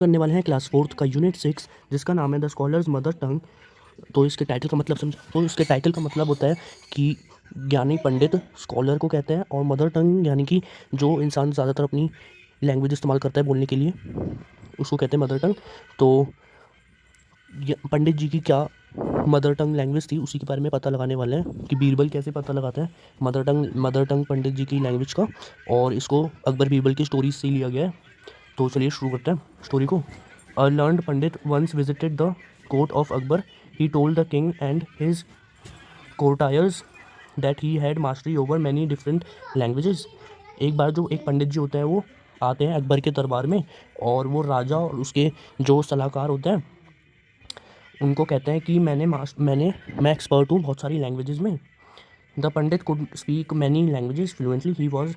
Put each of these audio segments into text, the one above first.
करने वाले हैं क्लास 4th का यूनिट 6 जिसका नाम है द स्कॉलर्स मदर टंग। तो इसके टाइटल का मतलब समझ तो इसके टाइटल का मतलब होता है कि ज्ञानी पंडित स्कॉलर को कहते हैं, और मदर टंग यानी कि जो इंसान ज़्यादातर अपनी लैंग्वेज इस्तेमाल करता है बोलने के लिए उसको कहते हैं मदर टंग। तो पंडित जी की क्या मदर टंग लैंग्वेज थी उसी के बारे में पता लगाने वाले हैं कि बीरबल कैसे पता लगाता है मदर टंग पंडित जी की लैंग्वेज का, और इसको अकबर बीरबल की स्टोरीज से लिया गया है। तो चलिए शुरू करते हैं स्टोरी को। A learned pandit once visited the court of Akbar. He told the king and his courtiers that he had mastery over many different languages. एक बार जो एक पंडित जी होते हैं वो आते हैं अकबर के दरबार में, और वो राजा और उसके जो सलाहकार होते हैं उनको कहते हैं कि मैं एक्सपर्ट हूँ बहुत सारी लैंग्वेजेस में। The Pandit could speak many languages fluently. He was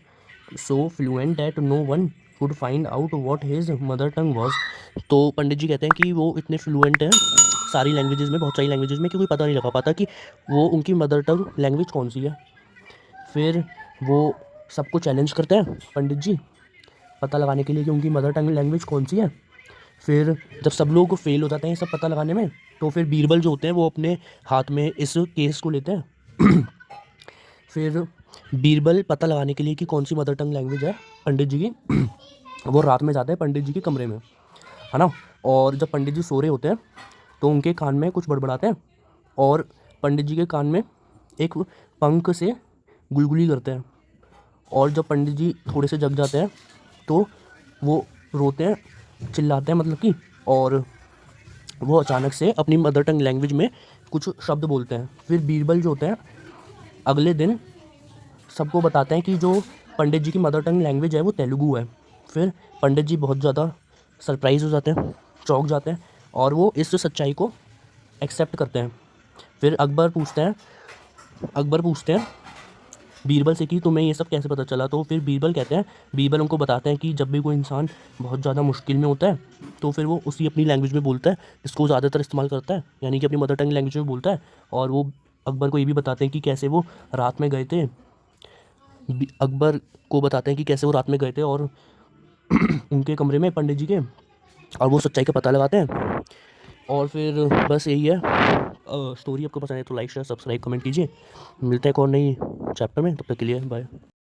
so fluent that no one could find out what his mother tongue was. तो पंडित जी कहते हैं कि वो इतने फ्लुएंट हैं सारी लैंग्वेजेस में, बहुत सारी लैंग्वेजेस में, कि कोई पता नहीं लगा पाता कि वो उनकी मदर टंग लैंग्वेज कौन सी है। फिर वो सबको चैलेंज करते हैं पंडित जी पता लगाने के लिए कि उनकी मदर टंग लैंग्वेज कौन सी है। फिर जब सब लोग फेल हो जाते हैं सब पता लगाने में, तो फिर बीरबल जो होते हैं वो अपने हाथ में इस केस को लेते हैं। फिर बीरबल पता लगाने के लिए कि कौन सी मदर टंग लैंग्वेज है पंडित जी की, वो रात में जाते हैं पंडित जी के कमरे में, है ना। और जब पंडित जी सो रहे होते हैं तो उनके कान में कुछ बड़बड़ाते हैं, और पंडित जी के कान में एक पंख से गुलगुली करते हैं। और जब पंडित जी थोड़े से जग जाते हैं तो वो रोते हैं, चिल्लाते हैं मतलब कि, और वो अचानक से अपनी मदर टंग लैंग्वेज में कुछ शब्द बोलते हैं। फिर बीरबल जो होते हैं अगले दिन सबको बताते हैं कि जो पंडित जी की मदर टंग लैंग्वेज है वो तेलुगु है। फिर पंडित जी बहुत ज़्यादा सरप्राइज़ हो जाते हैं, चौंक जाते हैं, और वो इस सच्चाई को एक्सेप्ट करते हैं। फिर अकबर पूछते हैं बीरबल से कि तुम्हें ये सब कैसे पता चला। तो फिर बीरबल उनको बताते हैं कि जब भी कोई इंसान बहुत ज़्यादा मुश्किल में होता है तो फिर वो उसी अपनी लैंग्वेज में बोलता है जिसको ज़्यादातर इस्तेमाल करता है, यानी कि अपनी मदर टंग लैंग्वेज में बोलता है। और वो अकबर को ये भी बताते हैं कि कैसे वो रात में गए थे, अकबर को बताते हैं कि कैसे वो रात में गए थे और उनके कमरे में पंडित जी के, और वो सच्चाई का पता लगाते हैं। और फिर बस यही है स्टोरी। आपको पसंद है तो लाइक शेयर सब्सक्राइब कमेंट कीजिए। मिलते हैं एक और नई चैप्टर में, तब तक के लिए बाय।